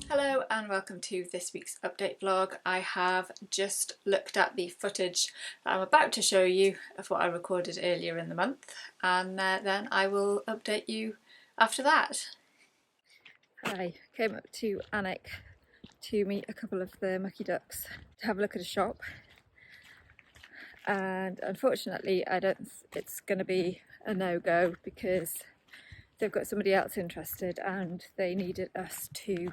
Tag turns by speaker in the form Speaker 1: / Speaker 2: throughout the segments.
Speaker 1: Hello and welcome to this week's update vlog. I have just looked at the footage that I'm about to show you of what I recorded earlier in the month, and then I will update you after that. I came up to Alnwick to meet a couple of the Mucky Ducks to have a look at a shop, and unfortunately it's going to be a no-go because they've got somebody else interested and they needed us to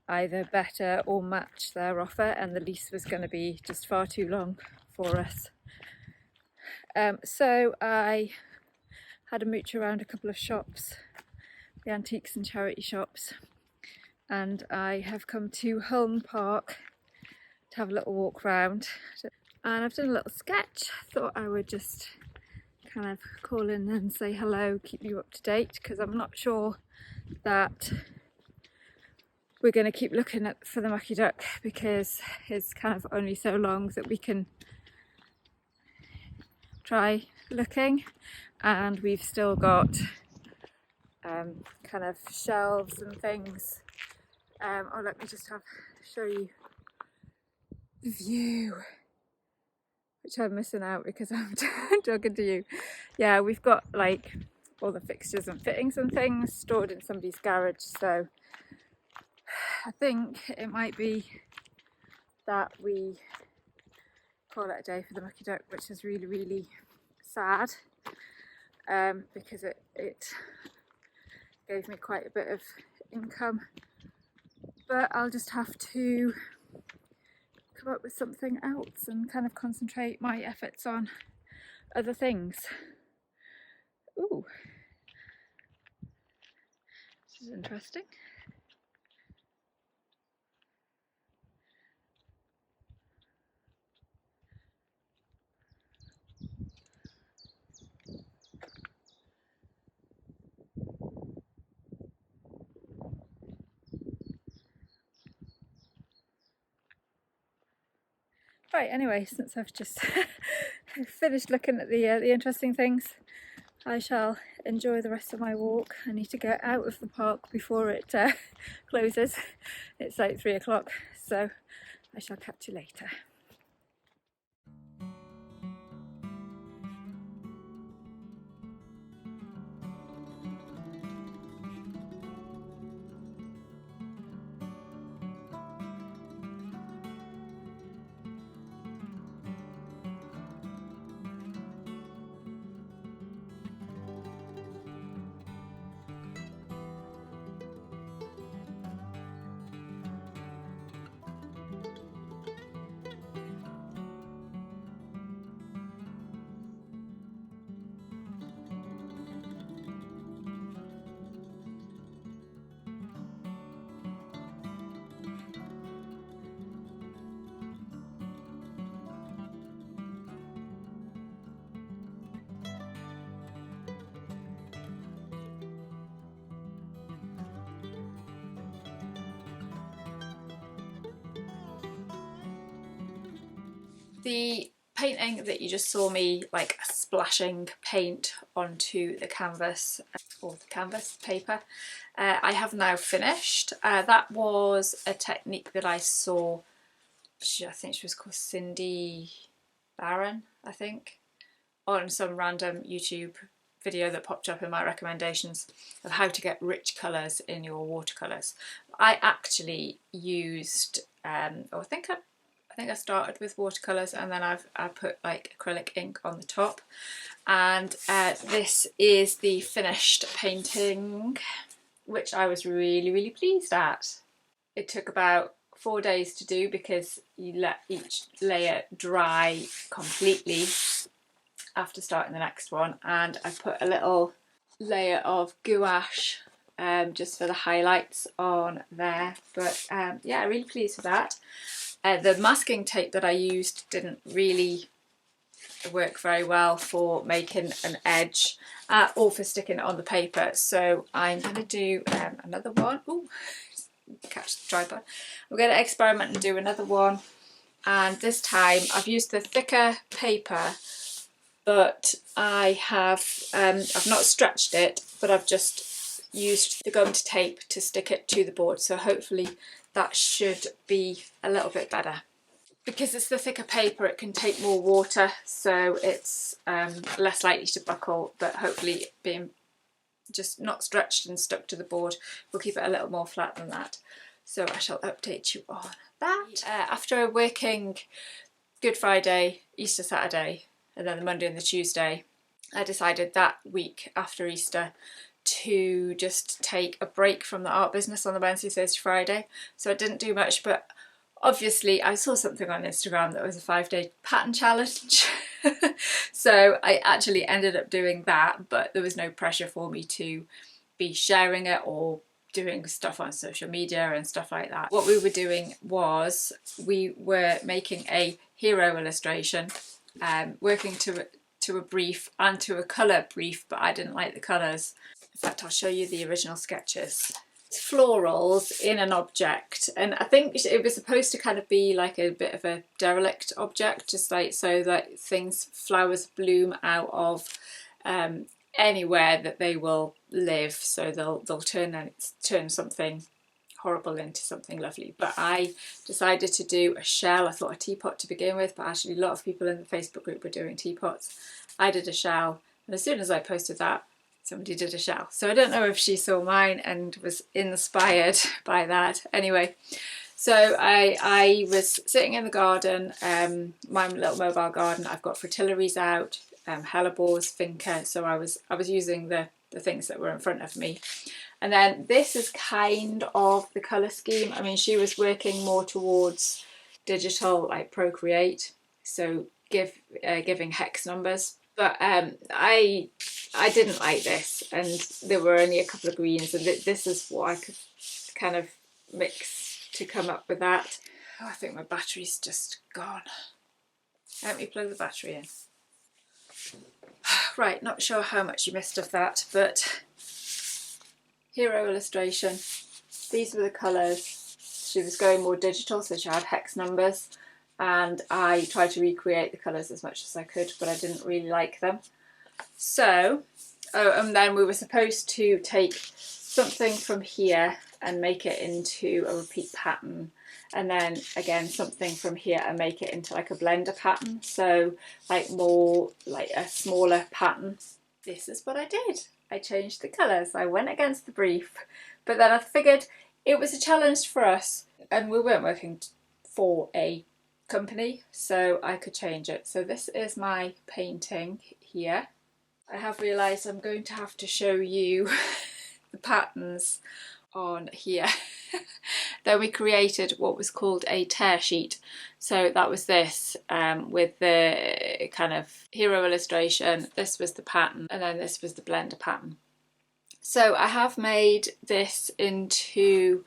Speaker 1: either better or match their offer, and the lease was going to be just far too long for us. So I had a mooch around a couple of shops, the antiques and charity shops, and I have come to Haugen Park to have a little walk round, and I've done a little sketch. Thought I would just kind of call in and say hello, keep you up to date, because I'm not sure that we're going to keep looking for the Mucky Duck because it's kind of only so long that we can try looking, and we've still got kind of shelves and things. Oh, let me just show you the view, which I'm missing out because I'm talking to you. Yeah, we've got like all the fixtures and fittings and things stored in somebody's garage, so I think it might be that we call it a day for the Mucky Duck, which is really, really sad, because it gave me quite a bit of income, but I'll just have to come up with something else and kind of concentrate my efforts on other things. Ooh, this is interesting. Right, anyway, since I've just finished looking at the interesting things, I shall enjoy the rest of my walk. I need to get out of the park before it closes. It's like 3 o'clock, so I shall catch you later. The painting that you just saw me like splashing paint onto the canvas, or the canvas paper, I have now finished. That was a technique that I saw, I think she was called Cindy Barron, I think, on some random YouTube video that popped up in my recommendations of how to get rich colours in your watercolours. I actually used, I think I started with watercolours, and then I put like acrylic ink on the top, and this is the finished painting, which I was really, really pleased at. It took about 4 days to do because you let each layer dry completely after starting the next one, and I put a little layer of gouache just for the highlights on there, but yeah, really pleased with that. The masking tape that I used didn't really work very well for making an edge or for sticking it on the paper, so I'm going to do another one. Ooh, catch the tripod. I'm going to experiment and do another one, and this time I've used the thicker paper, but I've not stretched it, but I've just used the gummed tape to stick it to the board, so hopefully that should be a little bit better. Because it's the thicker paper, it can take more water, so it's less likely to buckle, but hopefully being just not stretched and stuck to the board will keep it a little more flat than that. So I shall update you on that. After a working Good Friday, Easter Saturday, and then the Monday and the Tuesday, I decided that week after Easter to just take a break from the art business on the Wednesday, Thursday, Friday. So I didn't do much, but obviously I saw something on Instagram that was a 5-day pattern challenge. So I actually ended up doing that, but there was no pressure for me to be sharing it or doing stuff on social media and stuff like that. What we were doing was we were making a hero illustration, working to a brief and to a colour brief, but I didn't like the colours. In fact, I'll show you the original sketches. It's florals in an object, and I think it was supposed to kind of be like a bit of a derelict object, just like so that flowers bloom out of anywhere that they will live, so they'll turn something horrible into something lovely. But I decided to do a shell. I thought a teapot to begin with, but actually a lot of people in the Facebook group were doing teapots. I did a shell, and as soon as I posted that, somebody did a shell. So I don't know if she saw mine and was inspired by that. Anyway, so I was sitting in the garden, my little mobile garden. I've got fritillaries out, hellebores, vinca, so I was using the things that were in front of me. And then this is kind of the colour scheme. I mean, she was working more towards digital, like Procreate, so giving hex numbers. But I didn't like this, and there were only a couple of greens, and this is what I could kind of mix to come up with that. Oh, I think my battery's just gone. Let me plug the battery in. Right, not sure how much you missed of that, but hero illustration. These were the colours. She was going more digital, so she had hex numbers, and I tried to recreate the colours as much as I could, but I didn't really like them. So, and then we were supposed to take something from here and make it into a repeat pattern, and then again something from here and make it into like a blender pattern, so like more like a smaller pattern. This is what I did. I changed the colours. I went against the brief, but then I figured it was a challenge for us, and we weren't working for a company, so I could change it. So this is my painting here. I have realised I'm going to have to show you the patterns on here. Then we created what was called a tear sheet. So that was this, with the kind of hero illustration. This was the pattern, and then this was the blender pattern. So I have made this into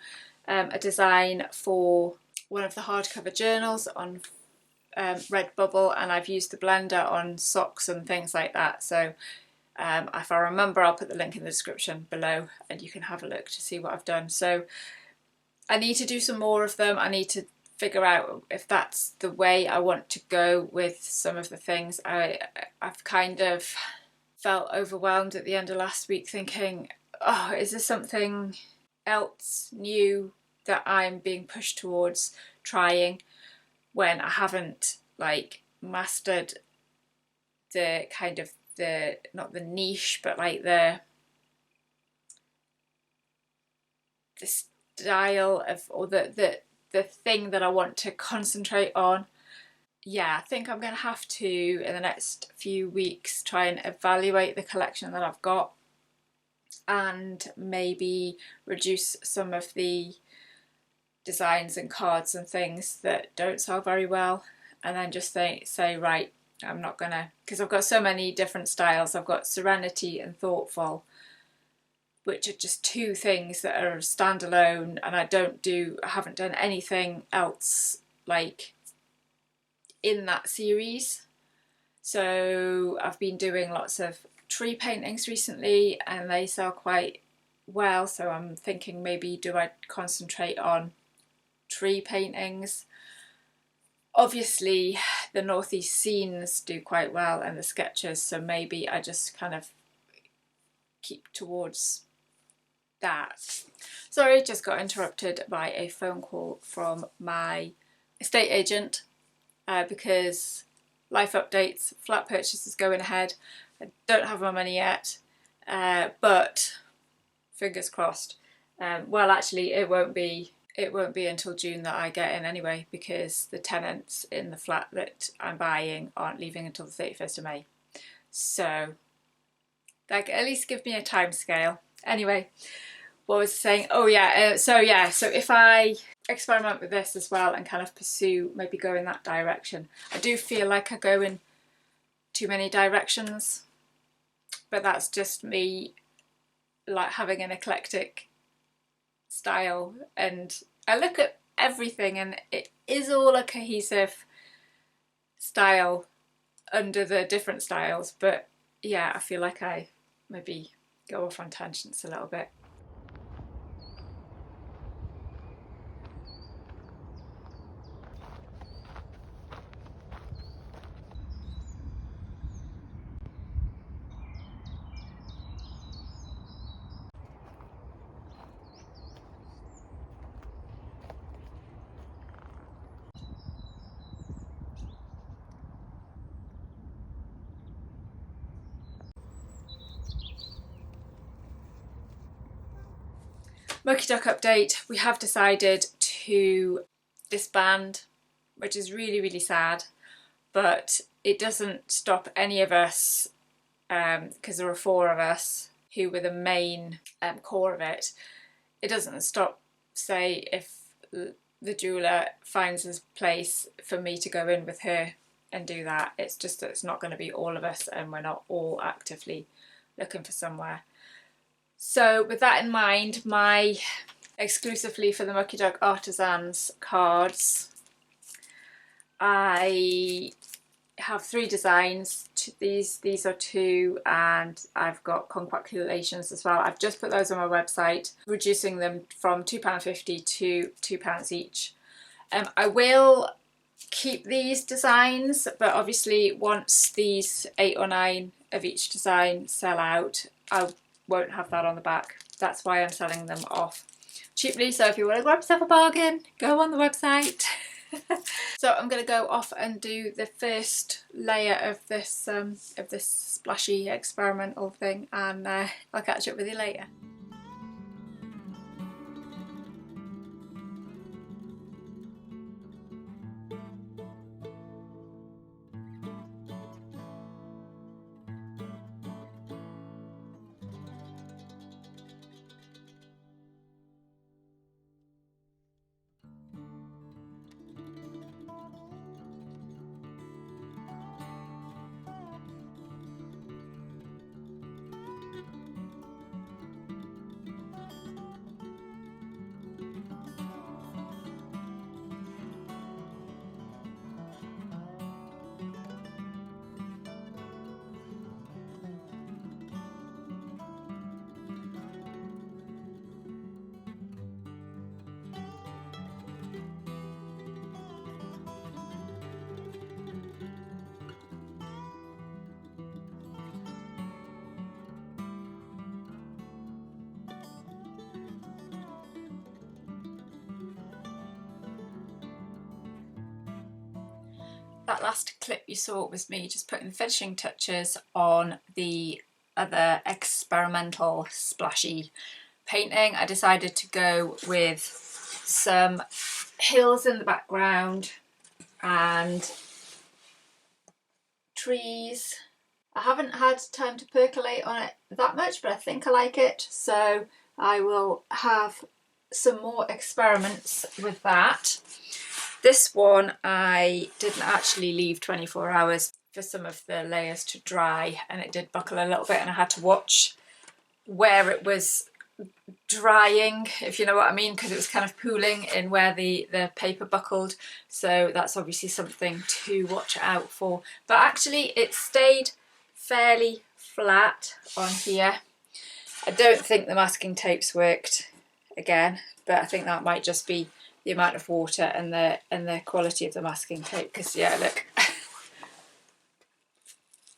Speaker 1: a design for one of the hardcover journals on Redbubble, and I've used the blender on socks and things like that. So if I remember, I'll put the link in the description below and you can have a look to see what I've done. So I need to do some more of them. I need to figure out if that's the way I want to go with some of the things. I've kind of felt overwhelmed at the end of last week thinking, oh, is there something else new that I'm being pushed towards trying, when I haven't like mastered the kind of not the niche, but like the style of, or the thing that I want to concentrate on. Yeah, I think I'm going to have to, in the next few weeks, try and evaluate the collection that I've got, and maybe reduce some of the designs and cards and things that don't sell very well, and then just say right, I'm not gonna, because I've got so many different styles. I've got Serenity and Thoughtful, which are just two things that are standalone, and I haven't done anything else like in that series. So I've been doing lots of tree paintings recently, and they sell quite well, so I'm thinking maybe do I concentrate on tree paintings. Obviously the northeast scenes do quite well, and the sketches, so maybe I just kind of keep towards that. Sorry, just got interrupted by a phone call from my estate agent because life updates, flat purchase is going ahead. I don't have my money yet, but fingers crossed. Well, actually, it won't be until June that I get in anyway, because the tenants in the flat that I'm buying aren't leaving until the 31st of May. So, like, at least give me a time scale. Anyway, what was I saying? Oh yeah, so if I experiment with this as well and kind of pursue, maybe go in that direction. I do feel like I go in too many directions, but that's just me, like, having an eclectic style, and I look at everything and it is all a cohesive style under the different styles, but yeah, I feel like I maybe go off on tangents a little bit. Mucky Duck update, we have decided to disband, which is really, really sad, but it doesn't stop any of us, because there are 4 of us who were the main core of it. It doesn't stop, say, if the jeweller finds a place for me to go in with her and do that. It's just that it's not going to be all of us, and we're not all actively looking for somewhere. So with that in mind, my exclusively for the Mucky Duck Artisans cards, I have 3 designs. These are 2, and I've got conquaculations as well. I've just put those on my website, reducing them from £2.50 to £2 each. I will keep these designs, but obviously once these 8 or 9 of each design sell out, I won't have that on the back. That's why I'm selling them off cheaply. So if you want to grab yourself a bargain, go on the website. So I'm going to go off and do the first layer of this splashy experimental thing, and I'll catch up with you later. That last clip you saw was me just putting the finishing touches on the other experimental splashy painting. I decided to go with some hills in the background and trees. I haven't had time to percolate on it that much, but I think I like it, so I will have some more experiments with that. This one I didn't actually leave 24 hours for some of the layers to dry, and it did buckle a little bit, and I had to watch where it was drying, if you know what I mean, because it was kind of pooling in where the paper buckled, so that's obviously something to watch out for. But actually it stayed fairly flat on here. I don't think the masking tapes worked again, but I think that might just be the amount of water and the quality of the masking tape, because yeah, look,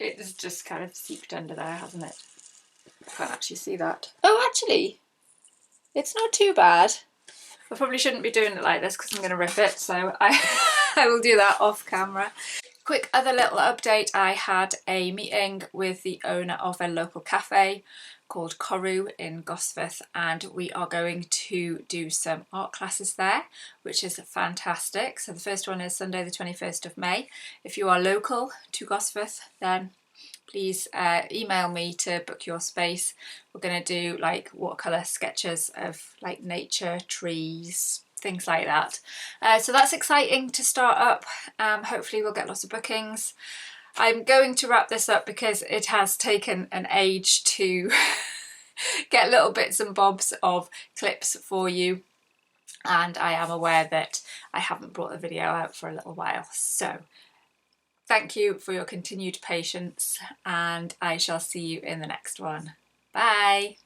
Speaker 1: it's just kind of seeped under there, hasn't it? I can't actually see that. Oh, actually, It's not too bad. I probably shouldn't be doing it like this because I'm going to rip it, so I will do that off camera. Quick other little update, I had a meeting with the owner of a local cafe called Koru in Gosforth, and we are going to do some art classes there, which is fantastic. So the first one is Sunday the 21st of May. If you are local to Gosforth, then please email me to book your space. We're going to do like watercolour sketches of like nature, trees, things like that. So that's exciting to start up. Hopefully we'll get lots of bookings. I'm going to wrap this up because it has taken an age to get little bits and bobs of clips for you, and I am aware that I haven't brought the video out for a little while. So thank you for your continued patience, and I shall see you in the next one. Bye!